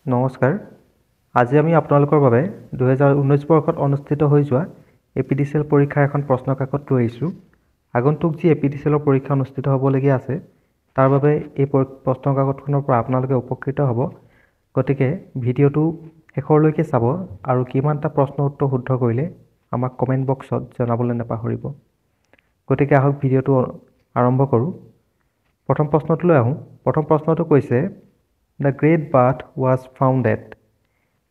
নমস্কাৰ। আজি আমি আপোনালোকৰ বাবে 2019 বৰ্ষত অনুষ্ঠিত হৈ যোৱা এপিডিচিএল পৰীক্ষাৰ এখন প্ৰশ্ন কাকত লৈ আহিছোঁ। আগন্তুক যি এপিডিচিএলৰ পৰীক্ষা অনুষ্ঠিত হ'বলগীয়া আছে তাৰ বাবে এই প্ৰশ্ন কাকতখনৰ পৰা আপোনালোকে উপকৃত হ'ব। গতিকে ভিডিঅ'টো শেষৰলৈকে চাব আৰু কিমানটা প্ৰশ্ন উত্তৰ শুদ্ধ কৰিলে আমাক কমেণ্ট বক্সত জনাবলৈ নাপাহৰিব। গতিকে আহক ভিডিঅ'টো আৰম্ভ কৰোঁ। প্ৰথম প্ৰশ্নটোলৈ আহোঁ। প্ৰথম প্ৰশ্নটো কৈছে The Great Bath was founded.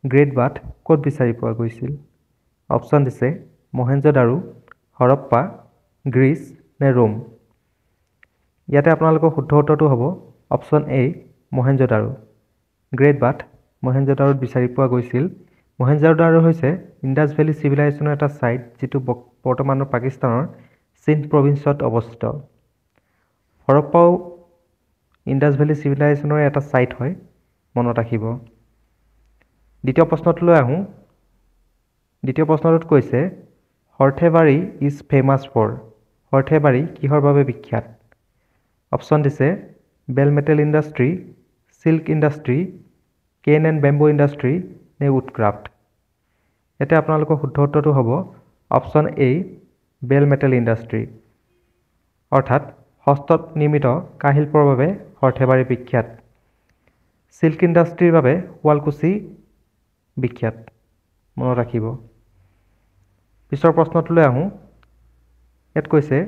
Great Bath ক'ত বিচাৰি পোৱা গৈছিল? অপশ্যন দিছে মহেঞ্জোদাৰো, হৰপ্পা, গ্ৰীচ নে ৰোম। ইয়াতে আপোনালোকৰ শুদ্ধ উত্তৰটো হ'ব option A Mohenjodaro. Great Bath মহেঞ্জোদাৰোত বিচাৰি পোৱা গৈছিল। মহেঞ্জোদাৰো হৈছে ইণ্ডাছ ভেলী চিভিলাইজেশ্যনৰ এটা ছাইট যিটো বৰ্তমানৰ পাকিস্তানৰ সিন্ধ প্ৰভিন্সত অৱস্থিত। হৰপ্পাও ইণ্ডাছ ভেলী চিভিলাইজেশ্যনৰ এটা ছাইট হয়, মনত ৰাখিব। দ্বিতীয় প্ৰশ্নটোলৈ আহোঁ। দ্বিতীয় প্ৰশ্নটোত কৈছে Sarthebari is famous for. Sarthebari কিহৰ বাবে বিখ্যাত? অপশ্যন দিছে bell metal industry, silk industry, cane and bamboo industry নে উডক্ৰাফ্ট। ইয়াতে আপোনালোকৰ শুদ্ধ উত্তৰটো হ'ব option A bell metal industry. অৰ্থাৎ হস্তত নিৰ্মিত কাঁহ শিল্পৰ বাবে হৰ্থেবাৰী বিখ্যাত। চিল্ক ইণ্ডাষ্ট্ৰীৰ বাবে শুৱালকুছি বিখ্যাত, মনত ৰাখিব। পিছৰ প্ৰশ্নটোলৈ আহোঁ। ইয়াত কৈছে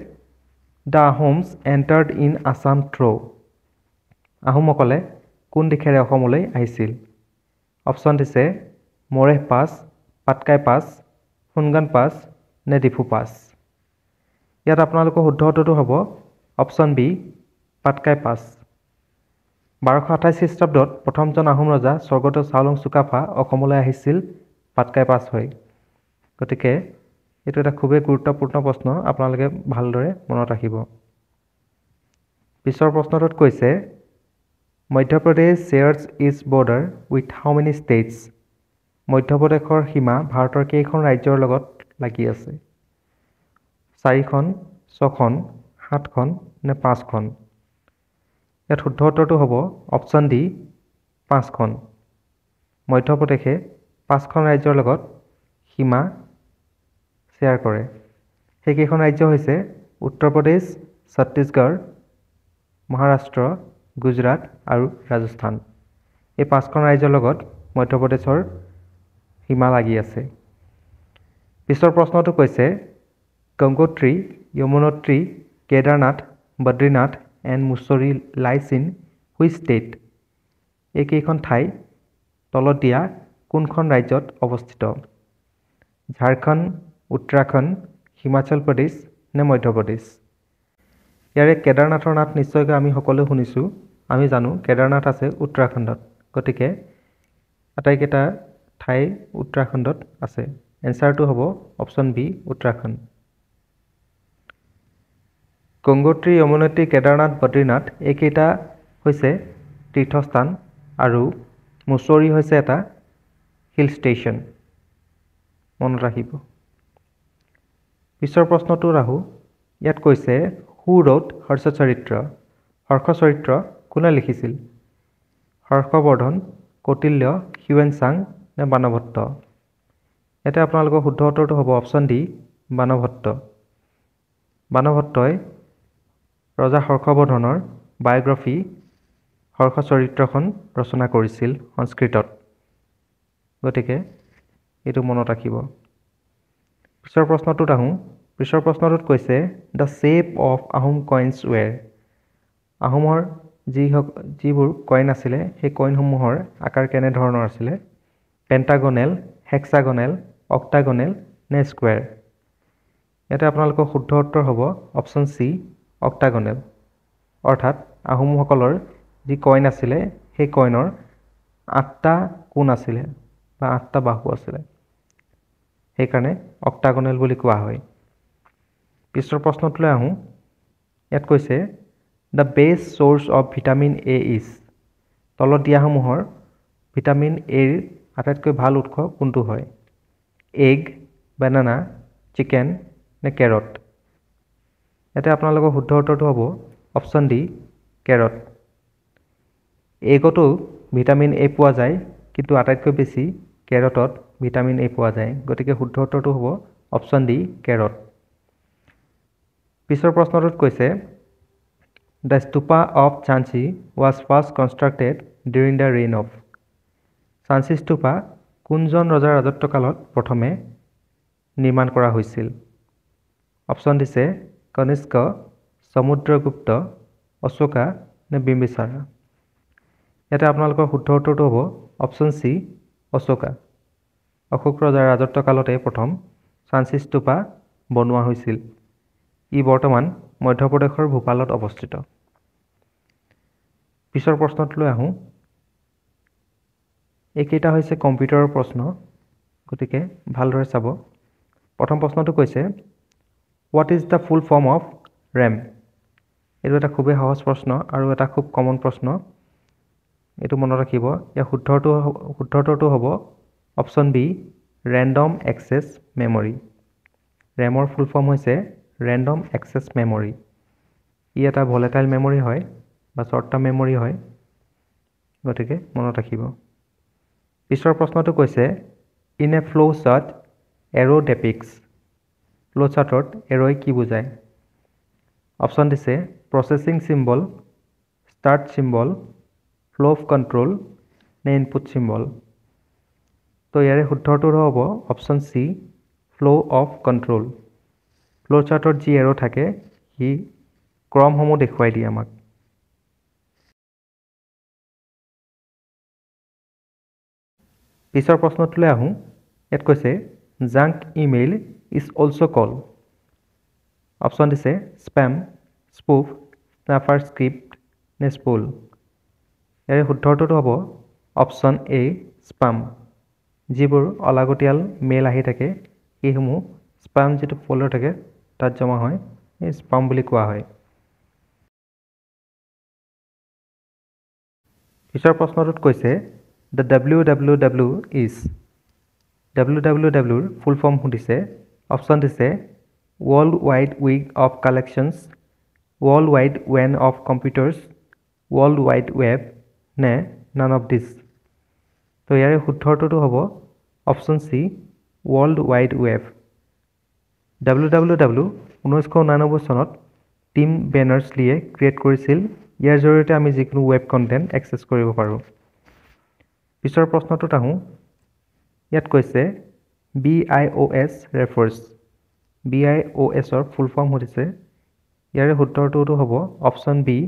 the Ahoms entered in Assam through. আহোমসকলে কোন দিশেৰে অসমলৈ আহিছিল? অপশ্যন দিছে মৰেহ পাছ, পাটকাই পাছ, সোণগান পাছ নে ডিফু পাছ। ইয়াত আপোনালোকৰ শুদ্ধ উত্তৰটো হ'ব অপশ্যন বি পাটকাই পাছ। 1228 খ্ৰীষ্টাব্দত প্ৰথমজন আহোম ৰজা স্বৰ্গদেউ চাওলুং চুকাফা অসমলৈ আহিছিল পাটকাই পাছ হৈ। গতিকে এইটো এটা খুবেই গুৰুত্বপূৰ্ণ প্ৰশ্ন, আপোনালোকে ভালদৰে মনত ৰাখিব। পিছৰ প্ৰশ্নটোত কৈছে Madhya Pradesh shares its border with how many states. মধ্যপ্ৰদেশৰ সীমা ভাৰতৰ কেইখন ৰাজ্যৰ লগত লাগি আছে? 4খন, 6খন, 7খন নে 5খন। ইয়াত শুদ্ধ উত্তৰটো হ'ব অপশ্যন ডি 5খন। মধ্যপ্ৰদেশে 5খন ৰাজ্যৰ লগত সীমা শ্বেয়াৰ কৰে। সেইকেইখন ৰাজ্য হৈছে উত্তৰ প্ৰদেশ, ছত্তীশগড়, মহাৰাষ্ট্ৰ, গুজৰাট আৰু ৰাজস্থান। এই 5খন ৰাজ্যৰ লগত মধ্যপ্ৰদেশৰ সীমা লাগি আছে। পিছৰ প্ৰশ্নটো কৈছে Gangotri, Yamunotri, Kedarnath, Badrinath and Mussoorie lies in which state. এইকেইখন ঠাই তলত দিয়া কোনখন ৰাজ্যত অৱস্থিত? ঝাৰখণ্ড, উত্তৰাখণ্ড, হিমাচল প্ৰদেশ নে মধ্যপ্ৰদেশ। ইয়াৰে কেদাৰনাথৰ নাথ নিশ্চয়কৈ আমি সকলোৱে শুনিছোঁ। আমি জানো কেদাৰনাথ আছে উত্তৰাখণ্ডত। গতিকে আটাইকেইটা ঠাই উত্তৰাখণ্ডত আছে। এনচাৰটো হ'ব অপশ্যন বি উত্তৰাখণ্ড। গংগোত্ৰী, যমুনোত্ৰী, কেদাৰনাথ, বদ্ৰীনাথ এইকেইটা হৈছে তীৰ্থস্থান আৰু মুছৰি হৈছে এটা হিল ষ্টেচন, মনত ৰাখিব। পিছৰ প্ৰশ্নটোত আহোঁ। ইয়াত কৈছে হু ৰোট হৰ্ষচৰিত্ৰ। হৰ্ষচৰিত্ৰ কোনে লিখিছিল? হৰ্ষবৰ্ধন, কৌটিল্য, হিউৱেন চাং নে বাণভট্ট। ইয়াতে আপোনালোকৰ শুদ্ধ উত্তৰটো হ'ব অপশ্যন ডি বাণভট্ট। বাণভট্টই ৰজা হৰ্ষবৰ্ধনৰ বায়'গ্ৰাফী হৰ্ষচৰিত্ৰখন ৰচনা কৰিছিল সংস্কৃতত। গতিকে এইটো মনত ৰাখিব। পিছৰ প্ৰশ্নটোত আহোঁ। পিছৰ প্ৰশ্নটোত কৈছে the shape of Ahom coins were. আহোমৰ যিবোৰ কইন আছিলে সেই কইনসমূহৰ আকাৰ কেনেধৰণৰ আছিলে? পেণ্টাগনেল, হেক্সাগনেল, অক্টাগনেল নে স্কুৱেৰ। ইয়াতে আপোনালোকৰ শুদ্ধ উত্তৰ হ'ব অপশ্যন চি অক্টাগনেল। অৰ্থাৎ আহোমসকলৰ যি কইন আছিলে সেই কইনৰ 8টা কোণ আছিলে বা 8টা বাহু আছিলে, সেইকাৰণে অক্টাগনেল বুলি কোৱা হয়। পিছৰ প্ৰশ্নটোলৈ আহোঁ। ইয়াত কৈছে the best source of vitamin A is. তলত দিয়াসমূহৰ ভিটামিন এৰ আটাইতকৈ ভাল উৎস কোনটো হয়? এগ, বেনানা, চিকেন নে কেৰট। ইয়াতে আপোনালোকৰ শুদ্ধ উত্তৰটো হ'ব অপশ্যন ডি কেৰট। এগতো ভিটামিন এ পোৱা যায়, কিন্তু আটাইতকৈ বেছি কেৰটত ভিটামিন এ পোৱা যায় গতিকে শুদ্ধ উত্তৰটো হ'ব অপশ্যন ডি কেৰট পিছৰ প্ৰশ্নটোত কৈছে The stupa of Jhansi was first constructed during the reign of Jhansi stupa কোনজন ৰজাৰ ৰাজত্বকালত প্ৰথমে নিৰ্মাণ কৰা হৈছিল অপশ্যন দিছে কনিষ্ক সমুদ্ৰগুপ্ত অশোকা নে বিম্বিসাৰা ইয়াতে আপোনালোকৰ শুদ্ধ উত্তৰটো হ'ব অপশ্যন সি অশোকা অশোক ৰজাৰ ৰাজত্বকালতে প্ৰথম ঝান্সী স্তূপা বনোৱা হৈছিল ই বৰ্তমান মধ্যপ্ৰদেশৰ ভূপালত অৱস্থিত পিছৰ প্ৰশ্নটোলৈ আহোঁ এইকেইটা হৈছে কম্পিউটাৰৰ প্ৰশ্ন গতিকে ভালদৰে চাব প্ৰথম প্ৰশ্নটো কৈছে what is the full form of RAM এইটো এটা খুবেই সহজ প্ৰশ্ন আৰু এটা খুব কমন প্ৰশ্ন এইটো মনত ৰাখিব ইয়াৰ শুদ্ধটো হ'ব option B random access memory ৰেমৰ ফুল ফৰ্ম হৈছে ৰেণ্ডম এক্সেছ মেমৰি ই এটা ভলেটাইল মেমৰি হয় বা শ্বৰ্ট টাৰ্ম মেমৰি হয় গতিকে মনত ৰাখিব পিছৰ প্ৰশ্নটো কৈছে ইন এ ফ্ল' চাৰ্ট এৰো ডেপিক্স ফ্ল' চাৰ্টত এৰ'ই কি বুজায় অপশ্যন দিছে প্ৰচেছিং চিম্বল ষ্টাৰ্ট চিম্বল ফ্ল' অফ কণ্ট্ৰল নে ইনপুট চিম্বল তো ইয়াৰে শুদ্ধটো হ'ব অপশ্যন চি ফ্ল' অফ কণ্ট্ৰল ফ্ল' চাৰ্টত যি এৰ' থাকে সি ক্ৰমসমূহ দেখুৱাই দিয়ে আমাক পিছৰ প্ৰশ্নটোলৈ আহোঁ ইয়াত কৈছে junk email is also' call option দিছে স্পেম স্পুফ স্নাফাৰ স্ক্ৰিপ্ট নে স্পুল ইয়াৰে শুদ্ধটো হ'ব অপশ্যন এ স্পাম যিবোৰ অলাগতিয়াল মেইল আহি থাকে সেইসমূহ স্পাম যিটো ফ'ল্ডাৰ থাকে তাত জমা হয় এই স্পাম বুলি কোৱা হয় পিছৰ প্ৰশ্নটোত কৈছে দ্য WWW ইজ WWWৰ ফুল ফৰ্ম সুধিছে অপশ্যন দিছে world wide week of collections world wide when of computers world wide web নে নান অফ দিছ তো ইয়াৰে শুদ্ধটো হ'ব option C world wide web WWW 1999 চনত টিম বেনাৰ্ছ-লিয়ে ক্ৰিয়েট কৰিছিল ইয়াৰ জৰিয়তে আমি যিকোনো ৱেব কণ্টেণ্ট এক্সেছ কৰিব পাৰোঁ পিছৰ প্ৰশ্নটোত আহোঁ ইয়াত কৈছে BIOS ৰেফাৰ্ছ BIOSৰ ফুল ফৰ্ম সুধিছে ইয়াৰে শুদ্ধটো হ'ব option B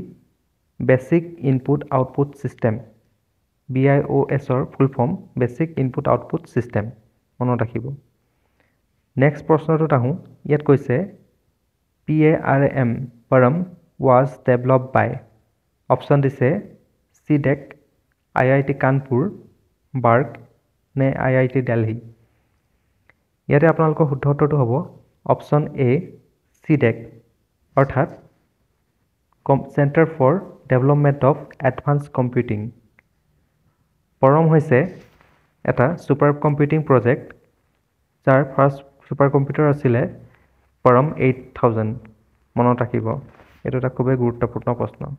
basic input output system BIOSৰ full form basic input output system মনত ৰাখিব নেক্সট প্ৰশ্নটোত আহোঁ ইয়াত কৈছে PARM Param was developed by option দিছে CDEC IIT কানপুৰ বাৰ্ক নে IIT দিল্লী ইয়াতে আপোনালোকৰ শুদ্ধ উত্তৰটো হ'ব অপশ্যন এ CDEC অৰ্থাৎ centre for development of advance computing Param হৈছে এটা ছুপাৰ কম্পিউটিং প্ৰজেক্ট যাৰ ফাৰ্ষ্ট ছুপাৰ কম্পিউটাৰ আছিলে পৰম 8000 মনত ৰাখিব এইটো এটা খুবেই গুৰুত্বপূৰ্ণ প্ৰশ্ন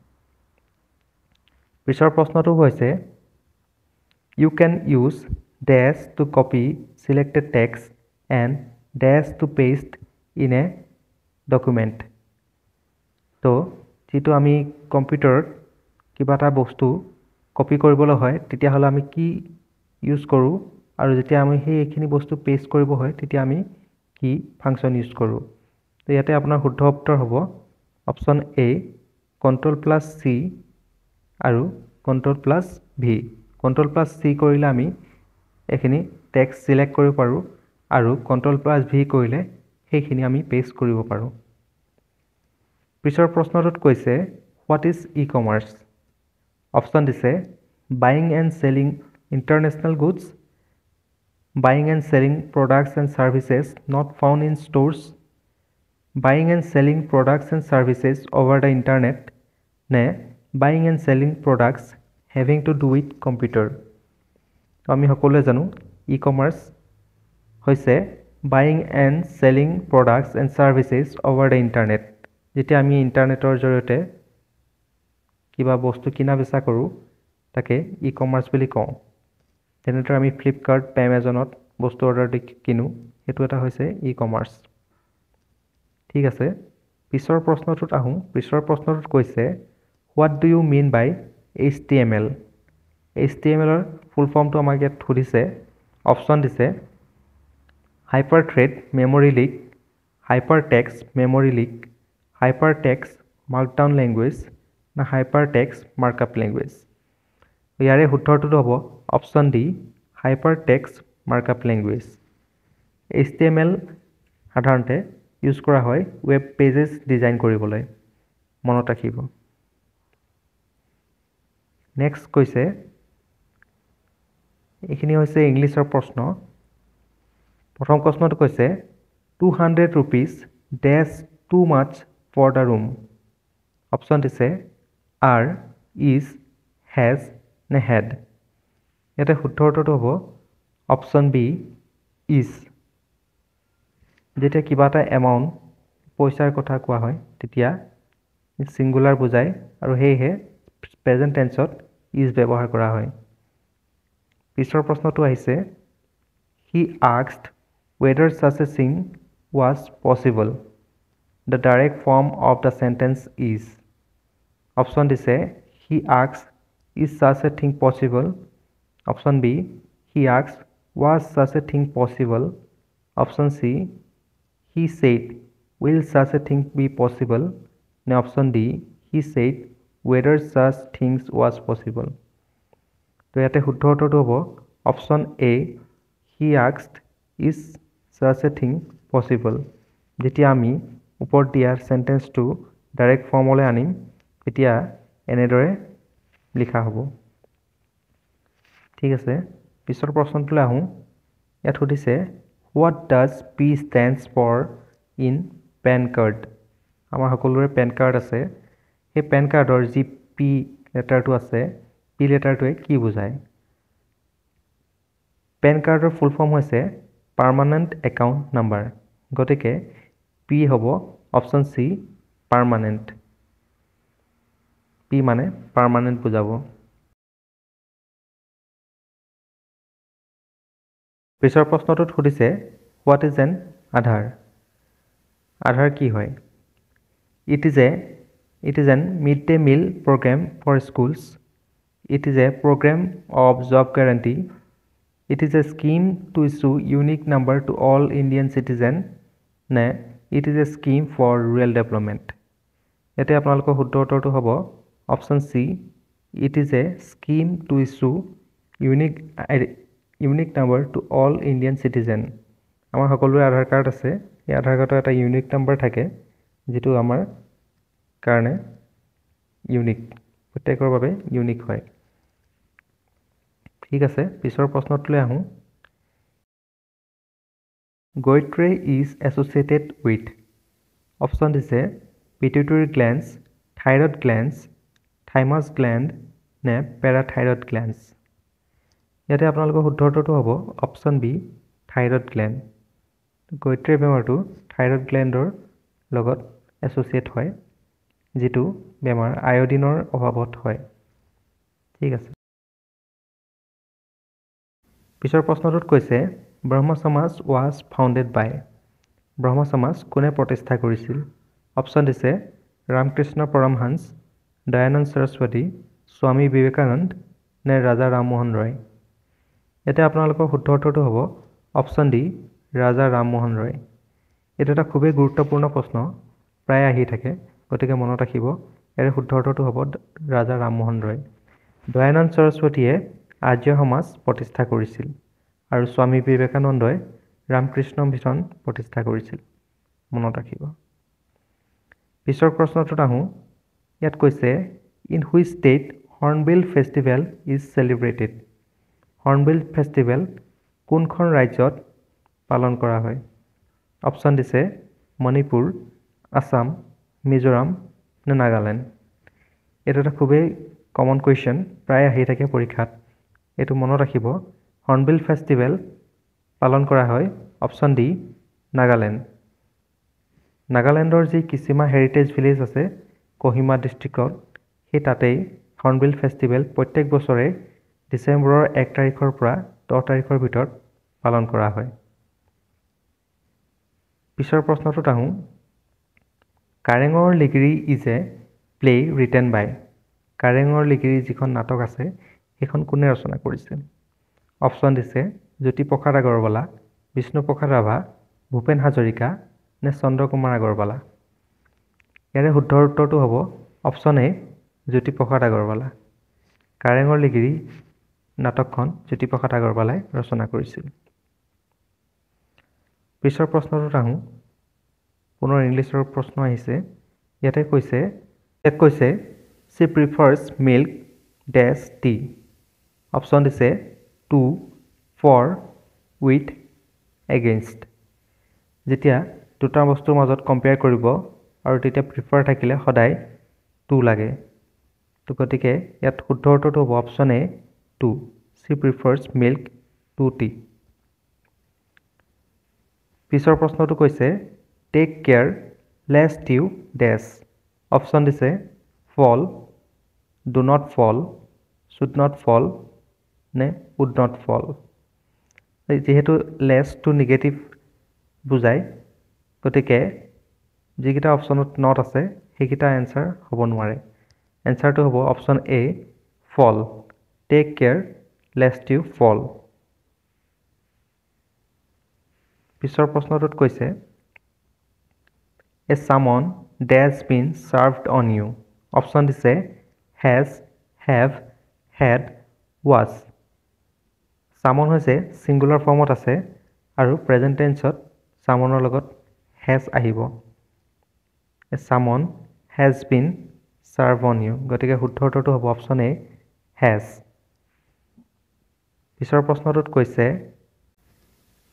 পিছৰ প্ৰশ্নটো হৈছে you can use dash to copy selected text and dash to paste in a document তো যিটো আমি কম্পিউটাৰত কিবা এটা বস্তু কপি কৰিবলৈ হয় তেতিয়াহ'লে আমি কি ইউজ কৰোঁ আৰু যেতিয়া আমি সেইখিনি বস্তু পেষ্ট কৰিব হয় তেতিয়া আমি কি ফাংচন ইউজ কৰোঁ তো ইয়াতে আপোনাৰ শুদ্ধ উত্তৰ হ'ব অপশ্যন এ Ctrl+C আৰু Ctrl+V Ctrl+C কৰিলে আমি এইখিনি টেক্সট চিলেক্ট কৰিব পাৰোঁ আৰু Ctrl+V কৰিলে সেইখিনি আমি পেষ্ট কৰিব পাৰোঁ পিছৰ প্ৰশ্নটোত কৈছে হোৱাট ইজ ই-কমাৰ্চ অপশ্যন দিছে buying and selling international goods buying and selling products and services not found in stores buying and selling products and services over the internet নে buying and selling products having to do with computer আমি সকলোৱে জানো e-commerce হৈছে buying and selling products and services over the internet যেতিয়া আমি ইণ্টাৰনেটৰ জৰিয়তে কিবা বস্তু কিনা বেচা কৰোঁ তাকে ই-কমাৰ্চ বুলি কওঁ যেনেদৰে আমি ফ্লিপকাৰ্ট বা এমাজনত বস্তু অৰ্ডাৰ দি কিনো সেইটো এটা হৈছে ই কমাৰ্চ ঠিক আছে পিছৰ প্ৰশ্নটোত আহোঁ পিছৰ প্ৰশ্নটোত কৈছে what do you mean by HTML HTML ৰ ফুল ফৰ্মটো আমাক ইয়াত সুধিছে অপশ্যন দিছে hyperthread memory leak hypertext memory leak hypertext markdown language না হাইপাৰটেক্সট মাৰ্কআপ লেংগুৱেজ ইয়াৰে শুদ্ধটো হ'ব option D hypertext markup language HTML সাধাৰণতে ইউজ কৰা হয় ৱেব পেজেছ ডিজাইন কৰিবলৈ মনত ৰাখিব নেক্সট কৈছে এইখিনি হৈছে ইংলিছৰ প্ৰশ্ন প্ৰথম প্ৰশ্নটো কৈছে 200 rupees dash too much for the room option দিছে are is has নে had ইয়াতে শুদ্ধ উত্তৰটো হ'ব অপশ্যন বি is যেতিয়া কিবা এটা এমাউণ্ট পইচাৰ কথা কোৱা হয় তেতিয়া সিঙ্গুলাৰ বুজায় আৰু হেহে প্ৰেজেন্ট টেন্সত is ব্যৱহাৰ কৰা হয় পিছৰ প্ৰশ্নটো আহিছে he asked whether such a thing was possible the direct form of the sentence is option দিছে he asked is such a thing possible option b he asked was such a thing possible option c he said will such a thing be possible and option d he said whether such things was possible তো ইয়াতে শুদ্ধ উত্তৰটো হ'ব option A he asked is such a thing possible যেতিয়া আমি ওপৰত দিয়া সেন্টেন্সটো direct ফৰ্মলৈ আনিম তেতিয়া এনেদৰে লিখা হ'ব ঠিক আছে পিছৰ প্ৰশ্নটোলৈ আহোঁ ইয়াত সুধিছে what does p stands for in pan card আমাৰ সকলোৰে পেন কাৰ্ড আছে সেই পেন কাৰ্ডৰ যি p লেটাৰটো আছে p লেটাৰটোৱে কি বুজায় পেন কাৰ্ডৰ ফুল ফৰ্ম হৈছে পাৰ্মানেন্ট একাউন্ট নাম্বাৰ গতিকে p হ'ব অপশ্যন সি পাৰ্মানেন্ট p মানে পাৰ্মানেন্ট বুজাব পিছৰ প্ৰশ্নটোত সুধিছে what is an আধাৰ আধাৰ কি হয় it is an midday meal program for schools it is a program of job guarantee it is a scheme to issue unique number to all Indian citizen ne it is a scheme for rural development ইয়াতে আপোনালোকৰ শুদ্ধ উত্তৰটো হ'ব option C it is a scheme to issue unique number to all Indian citizen আমাৰ সকলোৰে আধাৰ card আছে এই আধাৰ কাৰ্ডৰ এটা ইউনিক নাম্বাৰ থাকে যেটো আমাৰ কাৰণে ইউনিক প্ৰত্যেকৰ বাবে ইউনিক হয় ঠিক আছে পিছৰ প্ৰশ্নটোলৈ আহোঁ goitre is associated with option দিছে pituitary glands thyroid glands thymus gland নে parathyroid glands ইয়াতে আপোনালোকৰ শুদ্ধ উত্তৰটো হ'ব option B thyroid gland goitre বেমাৰটো thyroid glandৰ লগত এছ'চিয়েট হয় যেটো বেমাৰ আয়োডিনৰ অভাৱত হয় ঠিক আছে পিছৰ প্ৰশ্নটোত কৈছে ব্ৰহ্ম সমাজ was founded by ব্ৰহ্ম সমাজ কোনে প্ৰতিষ্ঠা কৰিছিল অপশ্যন দিছে ৰামকৃষ্ণ পৰমহংস দয়ানন্দ সৰস্বতী স্বামী বিবেকানন্দ নে ৰাজা ৰামমোহন ৰয় এতে আপোনালোকৰ শুদ্ধ উত্তৰটো হ'ব অপশ্যন ডি ৰাজা ৰামমোহন ৰয় এটা এটা খুবেই গুৰুত্বপূৰ্ণ প্ৰশ্ন প্ৰায় আহি থাকে গতিকে মনত ৰাখিব ইয়াৰ শুদ্ধ উত্তৰটো হ'ব ৰাজা ৰামমোহন ৰয় দয়ানন্দ সৰস্বতীয়ে আৰ্য সমাজ প্ৰতিষ্ঠা কৰিছিল আৰু স্বামী বিবেকানন্দই ৰামকৃষ্ণ মিছন প্ৰতিষ্ঠা কৰিছিল মনত ৰাখিব পিছৰ প্ৰশ্নটোত আহোঁ ইয়াত কৈছে in which state Hornbill Festival is celebrated Hornbill Festival কোনখন ৰাজ্যত পালন কৰা হয় অপশ্যন দিছে মণিপুৰ আসাম মিজোৰাম নে নাগালেণ্ড এটা এটা খুবেই কমন কুৱেশ্যন প্ৰায় আহি থাকে পৰীক্ষাত এইটো মনত ৰাখিব হৰ্নবিল ফেষ্টিভেল পালন কৰা হয় অপশ্যন ডি নাগালেণ্ড নাগালেণ্ডৰ যি কিছিমা হেৰিটেজ ভিলেজ আছে কোহিমা ডিষ্ট্ৰিক্টত সেই তাতেই হৰ্নবিল ফেষ্টিভেল প্ৰত্যেক বছৰে ডিচেম্বৰৰ 1 তাৰিখৰ পৰা 10 তাৰিখৰ ভিতৰত পালন কৰা হয় পিছৰ প্ৰশ্নটোত আহোঁ কাৰেঙৰ লিগিৰি ইজ এ প্লে ৰিটেন বাই কাৰেঙৰ লিগিৰি যিখন নাটক আছে সেইখন কোনে ৰচনা কৰিছে অপশ্যন দিছে জ্যোতিপ্ৰসাদ আগৰৱালা বিষ্ণুপ্ৰসাদ ৰাভা ভূপেন হাজৰিকা নে চন্দ্ৰকুমাৰ আগৰৱালা ইয়াৰে শুদ্ধ উত্তৰটো হ'ব অপশ্যন এ জ্যোতিপ্ৰসাদ আগৰৱালা কাৰেঙৰ লিগিৰি নাটকখন জ্যোতিপ্ৰসাদ আগৰৱালাই ৰচনা কৰিছিল পিছৰ প্ৰশ্নটোত আহোঁ পুনৰ ইংলিছৰ প্ৰশ্ন আহিছে ইয়াত কৈছে she prefers milk dash tea option দিছে to for with against যেতিয়া দুটা বস্তুৰ মাজত কম্পেয়াৰ কৰিব আৰু তেতিয়া প্ৰিফাৰ থাকিলে সদায় to লাগে তো গতিকে ইয়াত শুদ্ধ উত্তৰটো হ'ব option A to she prefers milk to tea পিছৰ প্ৰশ্নটো কৈছে take care lest you dash option দিছে fall do not fall should not fall নে would not fall যেহেতু less to নেগেটিভ বুজায় গতিকে যিকেইটা অপশ্যনত নট আছে সেইকেইটা এনসাৰ হ'ব নোৱাৰে এনসাৰটো হ'ব option A fall take care lest you fall পিছৰ প্ৰশ্নটোত কৈছে a salmon dash been served on you option দিছে has have had was salmon হৈছে সিঙ্গুলাৰ ফৰ্মত আছে আৰু প্ৰেজেন্ট টেন্সত salmonৰ লগত has আহিব a salmon has been served on you গতিকে শুদ্ধ উত্তৰটো হ'ব অপশ্যন এ has পিছৰ প্ৰশ্নটোত কৈছে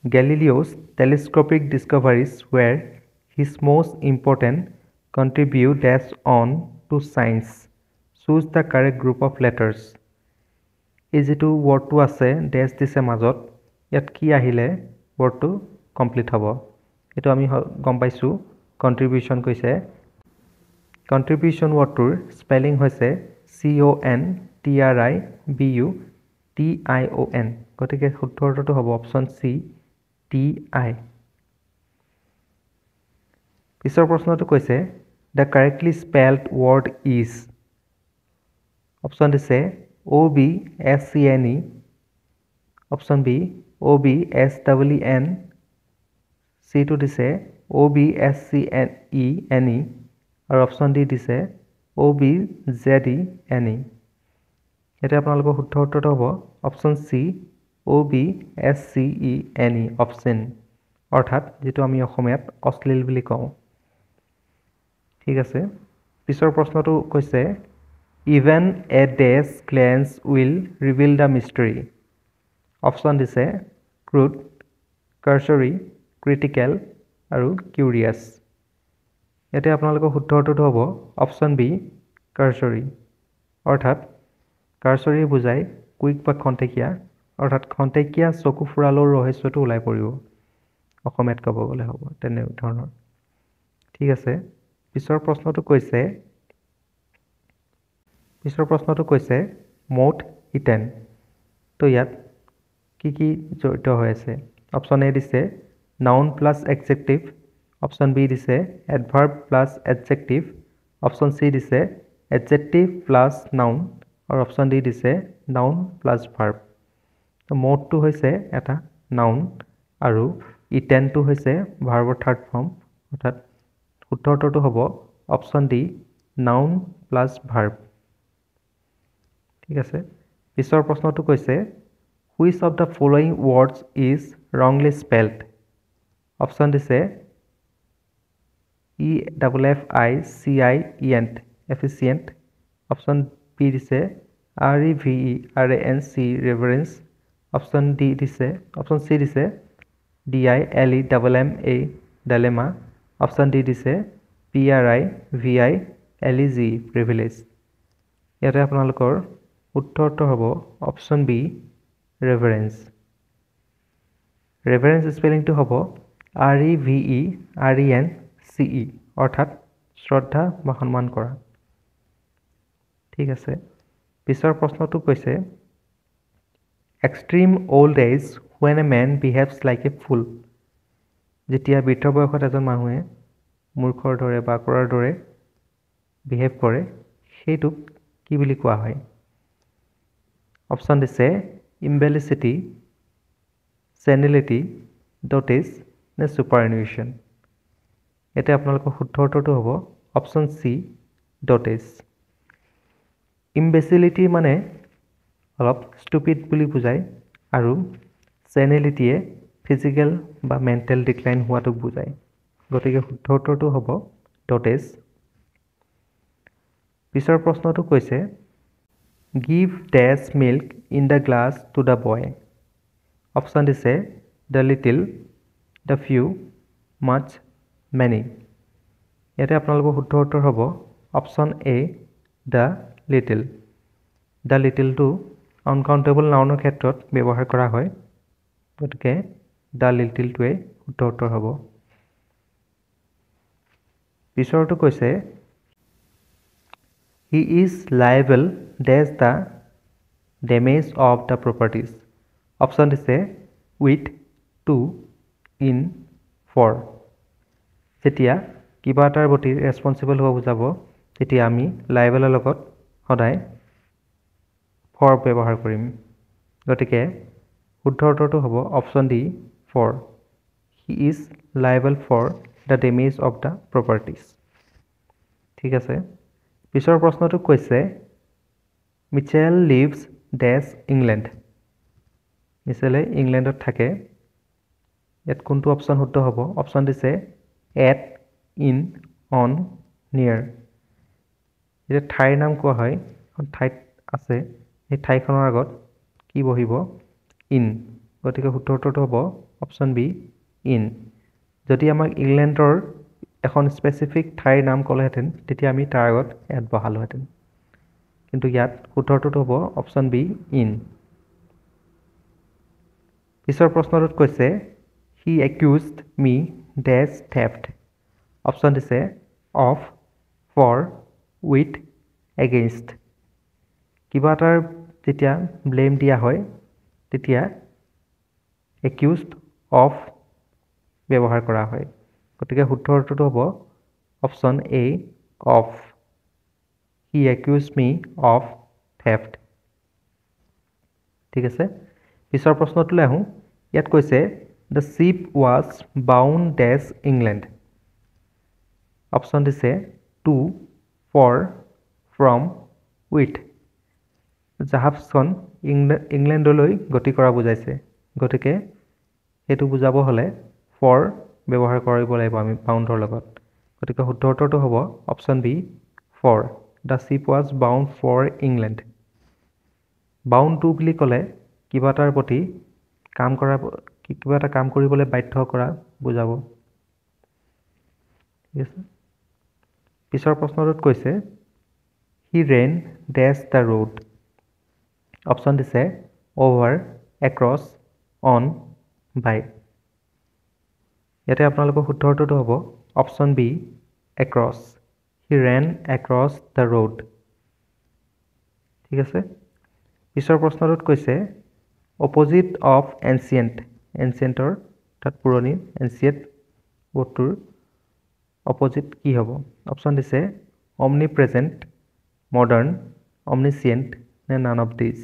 Galileo's telescopic discoveries were his most important contributions on to science. Choose the correct group of letters. এই যিটো ৱৰ্ডটো আছে ডেছ দিছে মাজত ইয়াত কি আহিলে ৱৰ্ডটো কমপ্লিট হ'ব এইটো আমি গম পাইছোঁ কন্ট্ৰিবিউশন কৈছে কন্ট্ৰিবিউশন ৱৰ্ডটোৰ স্পেলিং হৈছে CONTRIBUTION গতিকে শুদ্ধ উত্তৰটো হ'ব অপশ্যন চি TI পিছৰ প্ৰশ্নটো কৈছে the correctly spelled word is option দিছে OBSCNE অপশ্যন বি OBSEEN সিটো দিছে OBSCENE আৰু অপশ্যন ডি দিছে OBZENE এটা আপোনালোকৰ শুদ্ধ উত্তৰটো হ'ব অপশ্যন চি OBSCENE অপশ্যন অৰ্থাৎ যেটো আমি অসমীয়াত অশ্লীল বুলি কওঁ ঠিক আছে পিছৰ প্ৰশ্নটো কৈছে even a dash glance will reveal the mystery option দিছে crude cursory critical আৰু curious এতে আপোনালোকৰ শুদ্ধ উত্তৰটো হ'ব অপশ্যন বি cursory অৰ্থাৎ cursory বুজায় কুইক বা খন্তেকীয়া অৰ্থাৎ খন্তেকীয়া চকু ফুৰালৰ ৰহস্যটো ওলাই পৰিব অসমীয়াত ক'ব গ'লে হ'ব তেনে ধৰণৰ ঠিক আছে পিছৰ প্ৰশ্নটো কৈছে মোট ইটেন তো ইয়াত কি জড়িত হৈ আছে অপশ্যন এ দিছে noun plus adjective option B দিছে adverb plus adjective option C দিছে এডজেক্টিভ প্লাছ নাউন আৰু অপশ্যন ডি দিছে নাউন প্লাছ ভাৰ্ব তো মোটটো হৈছে এটা নাউন আৰু ইটেনটো হৈছে ভাৰ্বৰ থাৰ্ড ফৰ্ম অৰ্থাৎ শুদ্ধ উত্তৰটো হ'ব option D noun plus verb ঠিক আছে পিছৰ প্ৰশ্নটো কৈছে which of the following words is wrongly spelled option দিছে EFFICIENT efficient অপশ্যন বি দিছে REVERANC reverence অপশ্যন চি দিছে DILEMMA dilemma অপশ্যন ডি দিছে PRIVILEG privilege ইয়াতে আপোনালোকৰ উত্তৰটো হ'ব অপশ্যন বি reverence স্পেলিংটো হ'ব REVERENCE অৰ্থাৎ শ্ৰদ্ধা বা সন্মান কৰা ঠিক আছে পিছৰ প্ৰশ্নটো কৈছে extreme old age when a man behaves like a fool. যেতিয়া বৃদ্ধ বয়সত এজন মানুহে মূৰ্খৰ দৰে বা কৰাৰ দৰে বিহেভ কৰে সেইটোক কি বুলি কোৱা হয় অপচন দিছে ইম্বেলিচিটি senility dotage নে superannuation এতে আপোনালোকৰ শুদ্ধ উত্তৰটো হ'ব অপচন সি dotage imbecility মানে অলপ stupid বুলি বুজায় আৰু senility এ physical বা mental decline হোৱাটোক বুজায় গতিকে শুদ্ধ উত্তৰটো হ'ব dotage পিছৰ প্ৰশ্নটো কৈছে give dash milk in the glass to the boy option দিছে the little the few much many ইয়াতে আপোনালোকৰ শুদ্ধ উত্তৰ হ'ব অপচন এ the little টো uncountable নাউনৰ ক্ষেত্ৰত ব্যৱহাৰ কৰা হয় গতিকে the little টোৱে শুদ্ধ উত্তৰ হ'ব পিছৰটো কৈছে he is liable dash the damage of the properties option দিছে with to in for যেতিয়া কিবা এটাৰ প্ৰতি ৰেসপন্সিবল হ'ব বুজাব তেতিয়া আমি লাইবেলৰ লগত সদায় for ব্যৱহাৰ কৰিম গতিকে শুদ্ধ উত্তৰটো হ'ব option D for he is liable for the damage of the properties ঠিক আছে পিছৰ প্ৰশ্নটো কৈছে মিচেল লিভছ ডেছ ইংলেণ্ড মিচেলে ইংলেণ্ডত থাকে ইয়াত কোনটো অপচন শুদ্ধ হ'ব অপচন দিছে এট ইন অন নিয়াৰ এটা ঠাইৰ নাম কোৱা হয় এখন ঠাইত আছে এই ঠাইখনৰ আগত কি বহিব ইন গতিকে শুদ্ধ উত্তৰটো হ'ব অপচন বি ইন যদি আমাক ইংলেণ্ডৰ এখন স্পেসিফিক ঠাইৰ নাম ক'লেহেঁতেন তেতিয়া আমি তাৰ আগত এট বহালোহেঁতেন কিন্তু ইয়াত শুদ্ধ উত্তৰটো হ'ব অপচন বি ইন পিছৰ প্ৰশ্নটোত কৈছে he accused me dash theft option দিছে of for with against কিবা এটাৰ যেতিয়া ব্লেম দিয়া হয় তেতিয়া accused of ব্যৱহাৰ কৰা হয় গতিকে শুদ্ধ উত্তৰটো হ'ব option A of he accused me of theft ঠিক আছে পিছৰ প্ৰশ্নটোলৈ আহোঁ ইয়াত কৈছে the ship was bound dash England option দিছে to for from with জাহাজখন ইংলেণ্ডলৈ গতি কৰা বুজাইছে গতিকে সেইটো বুজাব হ'লে for ব্যৱহাৰ কৰিব লাগিব আমি বাউণ্ডৰ লগত গতিকে শুদ্ধ উত্তৰটো হ'ব option B for the ship was bound for England bound to বুলি ক'লে কিবা এটাৰ প্ৰতি কিবা এটা কাম কৰিবলৈ বাধ্য কৰা বুজাব ঠিক আছে পিছৰ প্ৰশ্নটোত কৈছে he ran dash the road option দিছে over across on by ইয়াতে আপোনালোকৰ শুদ্ধ উত্তৰটো হ'ব option B across he ran across the road ঠিক আছে পিছৰ প্ৰশ্নটোত কৈছে opposite of ancientৰ তাত পুৰণি ancient বস্তুৰ opposite কি হ'ব অপচন দিছে omnipresent modern omniscient নে none of these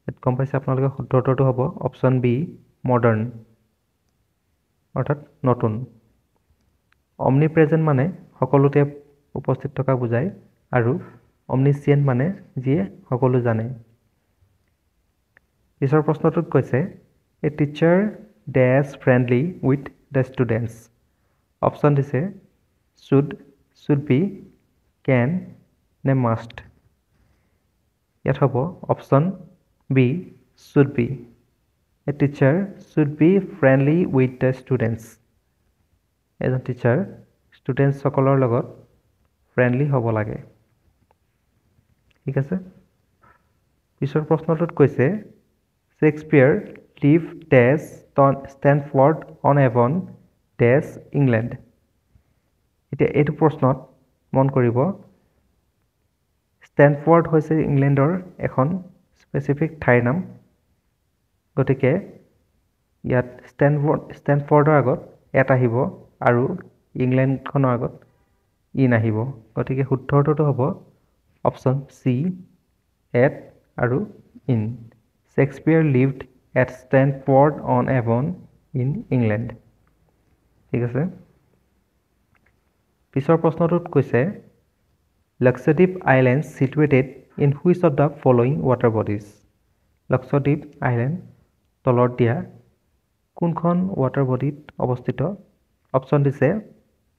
এত কম পাইছে আপোনালোকৰ শুদ্ধ উত্তৰটো হ'ব অপচন বি modern অৰ্থাৎ নতুন omnipresent মানে সকলোতে উপস্থিত থকা বুজায় আৰু omniscient মানে যিয়ে সকলো জানে পিছৰ প্ৰশ্নটোত কৈছে a teacher dash friendly with the students option দিছে should be can নে must ইয়াত হ'ব option B should be a teacher should be friendly with the students এজন টিচাৰ ষ্টুডেণ্টছ সকলৰ লগত ফ্ৰেণ্ডলি হ'ব লাগে ঠিক আছে পিছৰ প্ৰশ্নটোত কৈছে Shakespeare lived dash Stanford on Avon dash England এতিয়া এইটো প্ৰশ্নত মন কৰিব ষ্টেনফৰ্ড হৈছে ইংলেণ্ডৰ এখন স্পেচিফিক ঠাইৰ নাম গতিকে ইয়াত ষ্টেনফৰ্ডৰ আগত এট আহিব আৰু ইংলেণ্ডখনৰ আগত ইন আহিব গতিকে শুদ্ধ উত্তৰটো হ'ব অপশ্যন চি এট আৰু in Shakespeare lived at Stratford on Avon in England ঠিক আছে পিছৰ প্ৰশ্নটোত কৈছে Lakshadweep island situated in which of the following water bodies Lakshadweep island তলত দিয়া কোনখন ৱাটাৰ বডিত অৱস্থিত অপশ্যন দিছে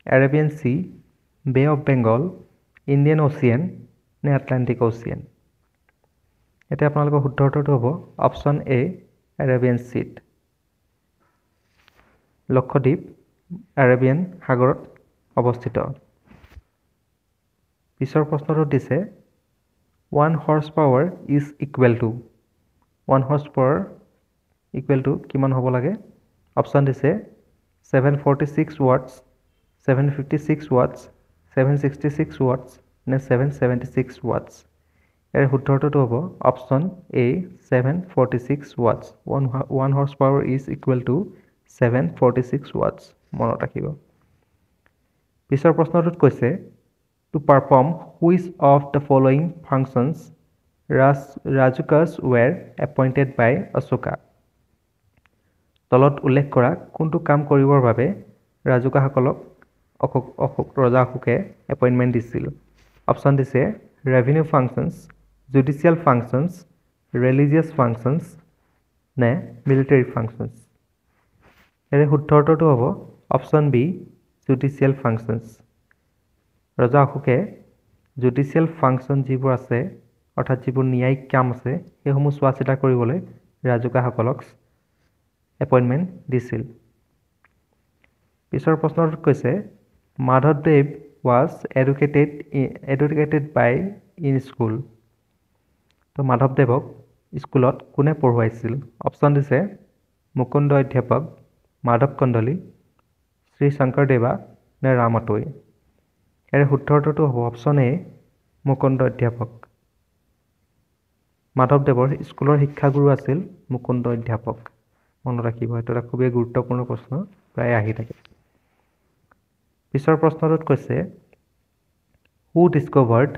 Arabian Sea Bay of Bengal Indian Ocean নে আটলাণ্টিক অ'চিয়ান এতিয়া আপোনালোকৰ শুদ্ধ উত্তৰটো হ'ব অপশ্যন এ এৰেবিয়ান চিত লক্ষদ্বীপ এৰেবিয়ান সাগৰত অৱস্থিত পিছৰ প্ৰশ্নটো দিছে 1 horsepower is equal two 1 horse power equal to কিমান হ'ব লাগে অপশ্যন দিছে 746 ৱাটছ 756 ৱাটছ 766 ৱাটছ নে 776 ৱাটছ ইয়াৰ শুদ্ধ উত্তৰটো হ'ব option A 746 watts 1 horsepower is equal to 746 watts মনত ৰাখিব পিছৰ প্ৰশ্নটোত কৈছে to perform which of the following functions Rajukas were appointed by Ashoka তলত উল্লেখ কৰা কোনটো কাম কৰিবৰ বাবে ৰাজুকাসকলক ৰজা অশোকে এপইণ্টমেণ্ট দিছিল অপশ্যন দিছে revenue functions judicial functions religious functions নে মিলিটাৰী ফাংচনছ ইয়াৰে শুদ্ধ উত্তৰটো হ'ব অপশ্যন বি জুডিচিয়েল ফাংচনছ ৰজা অশোকে জুডিচিয়েল ফাংচন যিবোৰ আছে অৰ্থাৎ যিবোৰ ন্যায়িক কাম আছে সেইসমূহ চোৱা চিতা কৰিবলৈ ৰাজুকাসকলক এপইণ্টমেণ্ট দিছিল পিছৰ প্ৰশ্নটোত কৈছে মাধৱদেৱ was educated by in school তো মাধৱদেৱক স্কুলত কোনে পঢ়ুৱাইছিল অপশ্যন দিছে মুকুন্দ অধ্যাপক মাধৱ কন্দলী শ্ৰী শংকৰদেৱা নে ৰামতৈ ইয়াৰে শুদ্ধ উত্তৰটো হ'ব অপশ্যন এ মুকুন্দ অধ্যাপক মাধৱদেৱৰ স্কুলৰ শিক্ষাগুৰু আছিল মুকুন্দ অধ্যাপক মনত ৰাখিব এইটো এটা খুবেই গুৰুত্বপূৰ্ণ প্ৰশ্ন প্ৰায় আহি থাকে পিছৰ প্ৰশ্নটোত কৈছে হু ডিস্কভাৰ্ড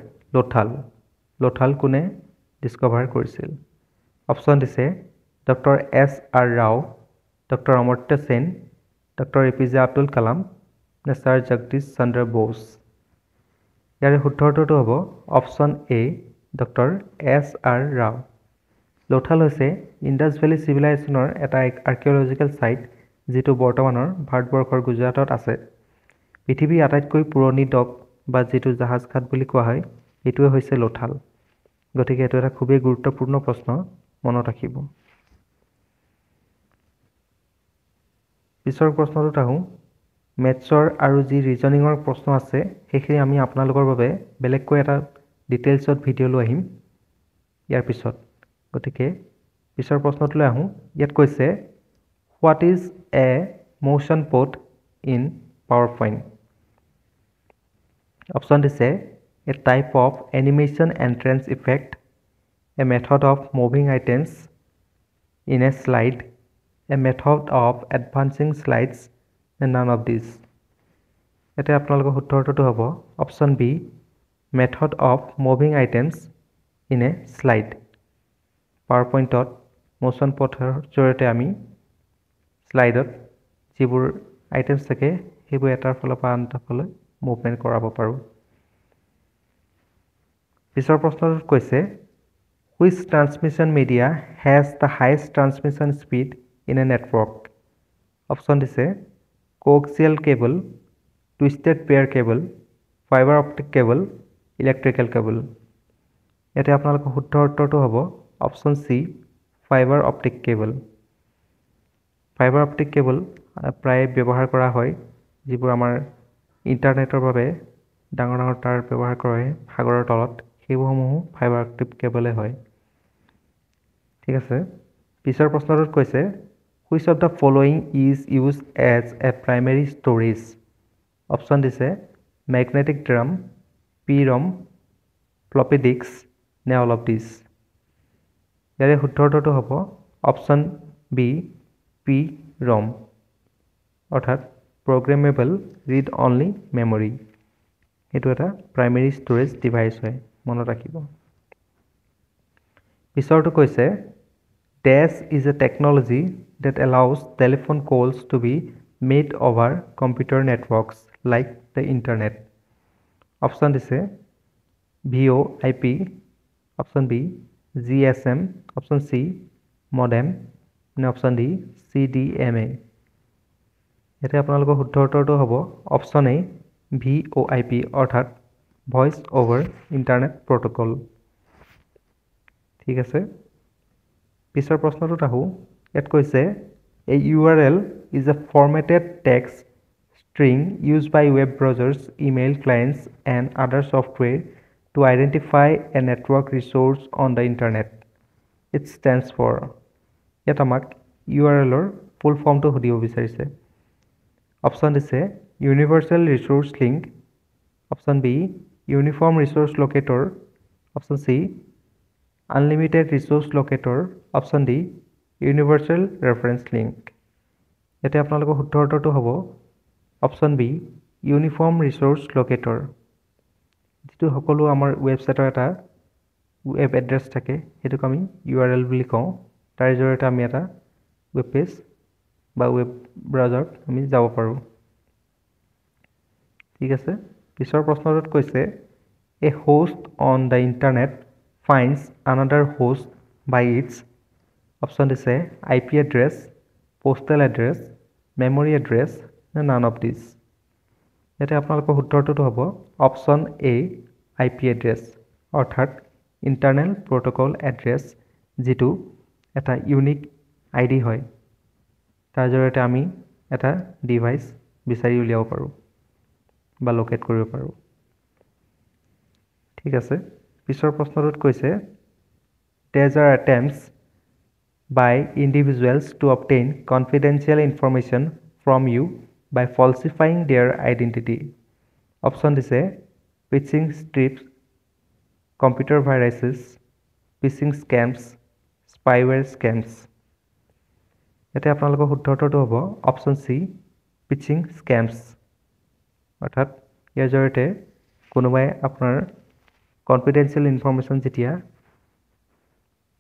লোথাল কোনে ডিস্কভাৰ কৰিছিল অপশ্যন দিছে doctor S R Rao doctor Amartya Sen doctor A P J Abdul Kalam নে ছাৰ জগদীশ চন্দ্ৰ বোস ইয়াৰে শুদ্ধ উত্তৰটো হ'ব অপশ্যন এ doctor S R Rao Lothal হৈছে ইণ্ডাছ ভেলী চিভিলাইজেশ্যনৰ এটা আৰ্কিঅলজিকেল ছাইট যিটো বৰ্তমানৰ ভাৰতবৰ্ষৰ গুজৰাটত আছে পৃথিৱীৰ আটাইতকৈ পুৰণি ডক বা যিটো জাহাজ ঘাট বুলি কোৱা হয় এইটোৱে হৈছে লোথাল গতিকে এইটো এটা খুবেই গুৰুত্বপূৰ্ণ প্ৰশ্ন মনত ৰাখিব পিছৰ প্ৰশ্নটোত আহোঁ মেথছৰ আৰু যি ৰিজনিঙৰ প্ৰশ্ন আছে সেইখিনি আমি আপোনালোকৰ বাবে বেলেগকৈ এটা ডিটেইলছত ভিডিঅ' লৈ আহিম ইয়াৰ পিছত গতিকে পিছৰ প্ৰশ্নটোলৈ আহোঁ ইয়াত কৈছে what is a motion path in PowerPoint option দিছে a type of animation entrance effect a method of moving items in a slide a method of advancing slides a none of this এতিয়া আপোনালোকৰ শুদ্ধ উত্তৰটো হ'ব option B method of moving items in a slide পাৱাৰ পইণ্টত motion পথৰ জৰিয়তে আমি শ্লাইডত যিবোৰ আইটেমছ থাকে সেইবোৰ এটাৰ ফালৰ পৰা আন এটা ফালে মুভমেণ্ট কৰাব পাৰোঁ পিছৰ প্ৰশ্নটোত কৈছে which transmission media has the highest transmission speed in a network option দিছে কোএক্সিয়েল cable টুইষ্টেড pair cable fibre optic cable electrical cable ইয়াতে আপোনালোকৰ শুদ্ধ উত্তৰটো হ'ব option C fibre optic cable fibre optic cable প্ৰায় ব্যৱহাৰ কৰা হয় যিবোৰ আমাৰ ইণ্টাৰনেটৰ বাবে ডাঙৰ ডাঙৰ তাঁৰ ব্যৱহাৰ কৰা হয় সাগৰৰ তলত সেইবোৰসমূহো ফাইবাৰ অপটিক কেবলে হয় ঠিক আছে পিছৰ প্ৰশ্নটোত কৈছে which of the following is use as a primary storage option দিছে magnetic drum P ROM floppy disk নে অল অফ দিছ ইয়াৰে শুদ্ধ উত্তৰটো হ'ব অপশ্যন বি PROM অৰ্থাৎ প্ৰগ্ৰেমেবল ৰিড অনলি মেমৰি এইটো এটা প্ৰাইমেৰী ষ্ট'ৰেজ ডিভাইচ হয় মনত ৰাখিব পিছৰটো কৈছে DAS is a technology that allows telephone calls to be made over computer networks like the internet option দিছে VoIP option B GSM option C modem নে option D CDMA ইয়াতে আপোনালোকৰ শুদ্ধ উত্তৰটো হ'ব অপশ্যন এ VoIP অৰ্থাৎ voice over internet protocol ঠিক আছে পিছৰ প্ৰশ্নটোত আহোঁ ইয়াত কৈছে A URL is a formatted text string used by web browsers, email clients, and other software to identify a network resource on the internet. It stands for ইয়াত আমাক URLৰ ফুল ফৰ্মটো সুধিব বিচাৰিছে অপশ্যন দিছে Universal Resource Link option B Uniform Resource Locator option C Unlimited Resource Locator option D Universal Reference Link ইয়াতে আপোনালোকৰ শুদ্ধ উত্তৰটো হ'ব option B Uniform Resource Locator যিটো সকলো আমাৰ ৱেবছাইটৰ এটা ৱেব এড্ৰেছ থাকে সেইটোক আমি URL বুলি কওঁ তাৰ জৰিয়তে আমি এটা ৱেব পেজ বা ৱেব ব্ৰাউজাৰত আমি যাব পাৰোঁ ঠিক আছে পিছৰ প্ৰশ্নটোত কৈছে A host on the internet finds another host by its option দিছে IP address, postal address, memory address, none of these. ইয়াতে আপোনালোকৰ উত্তৰটো হ'ব অপশ্যন A IP address অৰ্থাৎ ইণ্টাৰনেল প্ৰট'কল এড্ৰেছ যিটো এটা ইউনিক ID হয় তাৰ জৰিয়তে আমি এটা ডিভাইচ বিচাৰি উলিয়াব পাৰোঁ বা লোকেট কৰিব পাৰোঁ ঠিক আছে পিছৰ প্ৰশ্নটোত কৈছে There are attempts by individuals to obtain confidential information from you by falsifying their identity. Option দিছে phishing scripts, computer viruses, phishing scams, spyware scams. ইয়াতে আপোনালোকৰ শুদ্ধ উত্তৰটো হ'ব অপশ্যন চি phishing scams অৰ্থাৎ ইয়াৰ জৰিয়তে কোনোবাই আপোনাৰ কনফিডেন্সিয়েল ইনফৰমেশ্যন যেতিয়া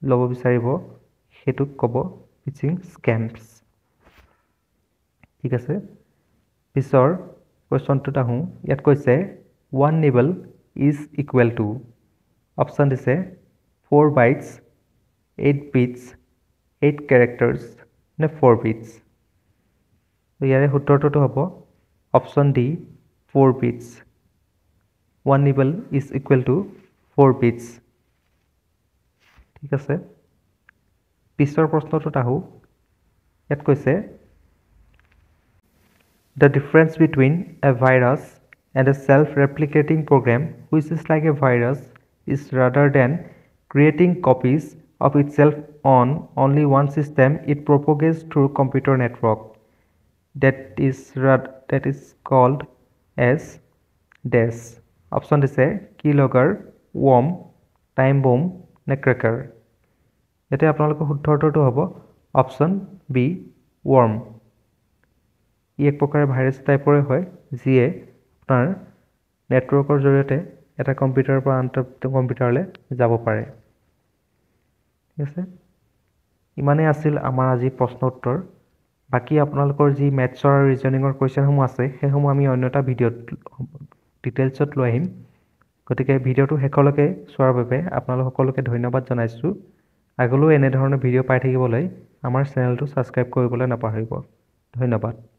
ল'ব বিচাৰিব সেইটোক ক'ব phishing scams ঠিক আছে পিছৰ কোৱেশ্যনটোত আহোঁ ইয়াত কৈছে 1 nibble is equal to option দিছে 4 bytes 8 bits 8 characters নে 4 bits ইয়াৰে উত্তৰটো হ'ব option D 4 bits 1 nibble is equal to 4 bits ঠিক আছে পিছৰ প্ৰশ্নটোত আহোঁ ইয়াত কৈছে The difference between a virus and a self-replicating program which is like a virus is rather than creating copies of itself on only one system it propagates through computer network that is called as DAS option দিছে keylogger worm time bomb নে cracker ইয়াতে আপোনালোকৰ শুদ্ধ উত্তৰটো হ'ব option B worm ই এক প্ৰকাৰৰ virus টাইপৰে হয় যিয়ে আপোনাৰ নেটৱৰ্কৰ জৰিয়তে এটা কম্পিউটাৰৰ পৰা আন এটা কম্পিউটাৰলৈ যাব পাৰে ঠিক আছে ইমানেই আছিল আমাৰ আজি প্ৰশ্ন উত্তৰ বাকি আপোনালোকৰ যি মেথছৰ আৰু ৰিজনিঙৰ কোৱেশ্যনসমূহ আছে সেইসমূহ আমি অন্য এটা ভিডিঅ'ত ডিটেইলছত লৈ আহিম গতিকে ভিডিঅ'টো শেষলৈকে চোৱাৰ বাবে আপোনালোক সকলোকে ধন্যবাদ জনাইছোঁ আগলৈও এনে ধৰণৰ ভিডিঅ' পাই থাকিবলৈ আমাৰ চেনেলটো ছাবস্ক্ৰাইব কৰিবলৈ নাপাহৰিব ধন্যবাদ